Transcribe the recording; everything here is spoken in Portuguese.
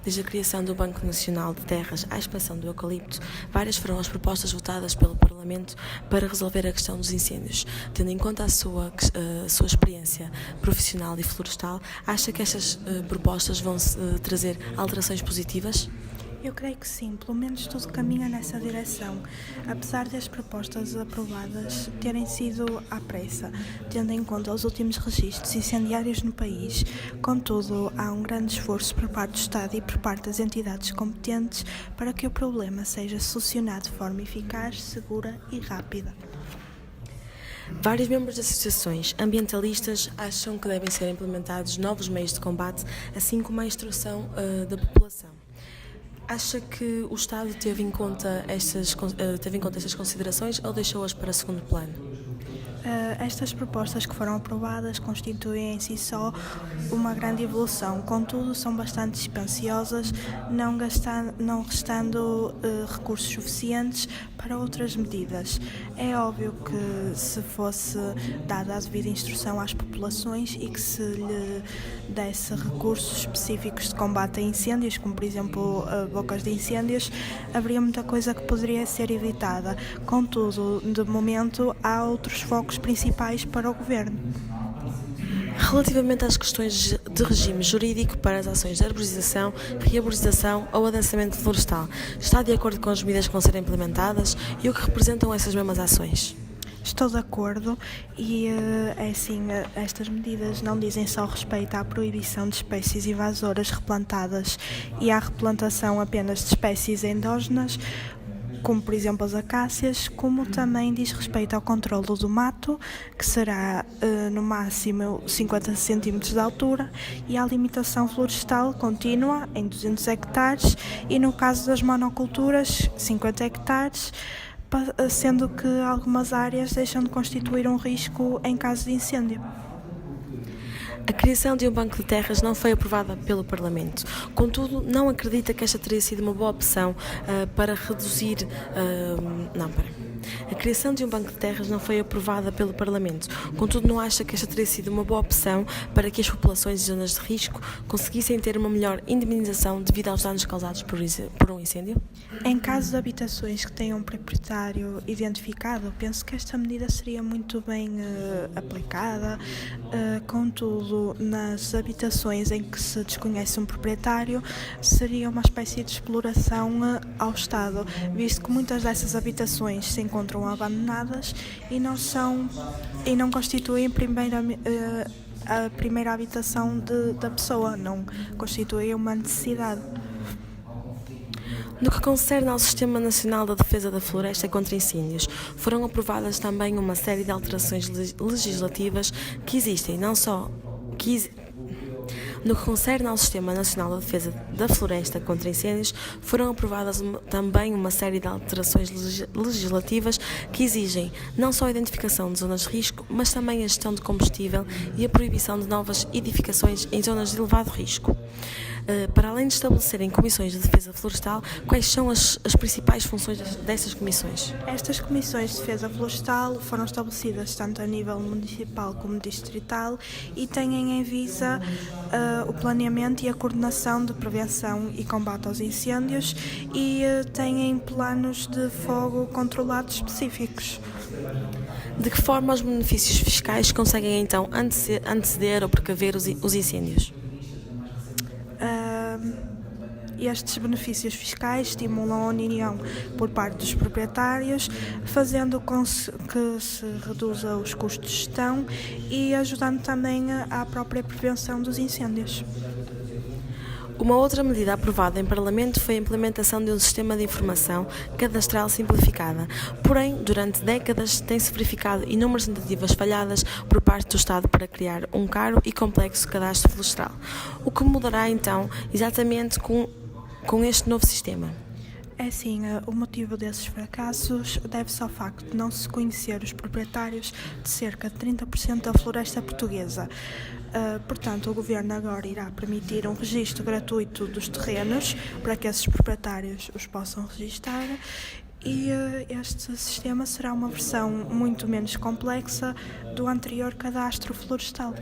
Desde a criação do Banco Nacional de Terras à expansão do eucalipto, várias foram as propostas votadas pelo Parlamento para resolver a questão dos incêndios. Tendo em conta a sua experiência profissional e florestal, acha que estas propostas vão trazer alterações positivas? Eu creio que sim, pelo menos tudo caminha nessa direção, apesar das propostas aprovadas terem sido à pressa, tendo em conta os últimos registros incendiários no país. Contudo, há um grande esforço por parte do Estado e por parte das entidades competentes para que o problema seja solucionado de forma eficaz, segura e rápida. Vários membros das associações ambientalistas acham que devem ser implementados novos meios de combate, assim como a instrução da população. Acha que o Estado teve em conta estas considerações ou deixou-as para segundo plano? Estas propostas que foram aprovadas constituem em si só uma grande evolução, contudo são bastante dispensiosas, não restando recursos suficientes para outras medidas. É óbvio que se fosse dada a devida instrução às populações e que se lhe desse recursos específicos de combate a incêndios, como por exemplo bocas de incêndios, haveria muita coisa que poderia ser evitada. Contudo, de momento, há outros focos principais para o Governo. Relativamente às questões de regime jurídico para as ações de arborização, rearborização ou adensamento florestal, está de acordo com as medidas que vão ser implementadas e o que representam essas mesmas ações? Estou de acordo e, estas medidas não dizem só respeito à proibição de espécies invasoras replantadas e à replantação apenas de espécies endógenas, como por exemplo as acácias, como também diz respeito ao controlo do mato, que será no máximo 50 cm de altura, e à limitação florestal contínua em 200 hectares e no caso das monoculturas 50 hectares, sendo que algumas áreas deixam de constituir um risco em caso de incêndio. A criação de um banco de terras não foi aprovada pelo Parlamento. Contudo, não acredita que esta teria sido uma boa opção para reduzir... A criação de um banco de terras não foi aprovada pelo Parlamento. Contudo, não acha que esta teria sido uma boa opção para que as populações de zonas de risco conseguissem ter uma melhor indemnização devido aos danos causados por um incêndio? Em caso de habitações que tenham um proprietário identificado, penso que esta medida seria muito bem aplicada. Contudo, nas habitações em que se desconhece um proprietário, seria uma espécie de exploração ao Estado, visto que muitas dessas habitações se encontram abandonadas e não constituem a primeira habitação da pessoa, não constituem uma necessidade. No que concerne ao Sistema Nacional da Defesa da Floresta contra Incêndios, foram aprovadas também uma série de alterações legislativas que existem, No que concerne ao Sistema Nacional da Defesa da Floresta contra Incêndios, foram aprovadas também uma série de alterações legislativas que exigem não só a identificação de zonas de risco, mas também a gestão de combustível e a proibição de novas edificações em zonas de elevado risco. Para além de estabelecerem comissões de defesa florestal, quais são as principais funções dessas comissões? Estas comissões de defesa florestal foram estabelecidas tanto a nível municipal como distrital e têm em vista o planeamento e a coordenação de prevenção e combate aos incêndios e têm planos de fogo controlados específicos. De que forma os benefícios fiscais conseguem então anteceder ou precaver os incêndios? Estes benefícios fiscais estimulam a união por parte dos proprietários, fazendo com que se reduza os custos de gestão e ajudando também à própria prevenção dos incêndios. Uma outra medida aprovada em Parlamento foi a implementação de um sistema de informação cadastral simplificada. Porém, durante décadas tem-se verificado inúmeras tentativas falhadas por parte do Estado para criar um caro e complexo cadastro florestal. O que mudará então exatamente com este novo sistema? É assim, o motivo desses fracassos deve-se ao facto de não se conhecer os proprietários de cerca de 30% da floresta portuguesa. Portanto, o Governo agora irá permitir um registro gratuito dos terrenos para que esses proprietários os possam registar e este sistema será uma versão muito menos complexa do anterior cadastro florestal.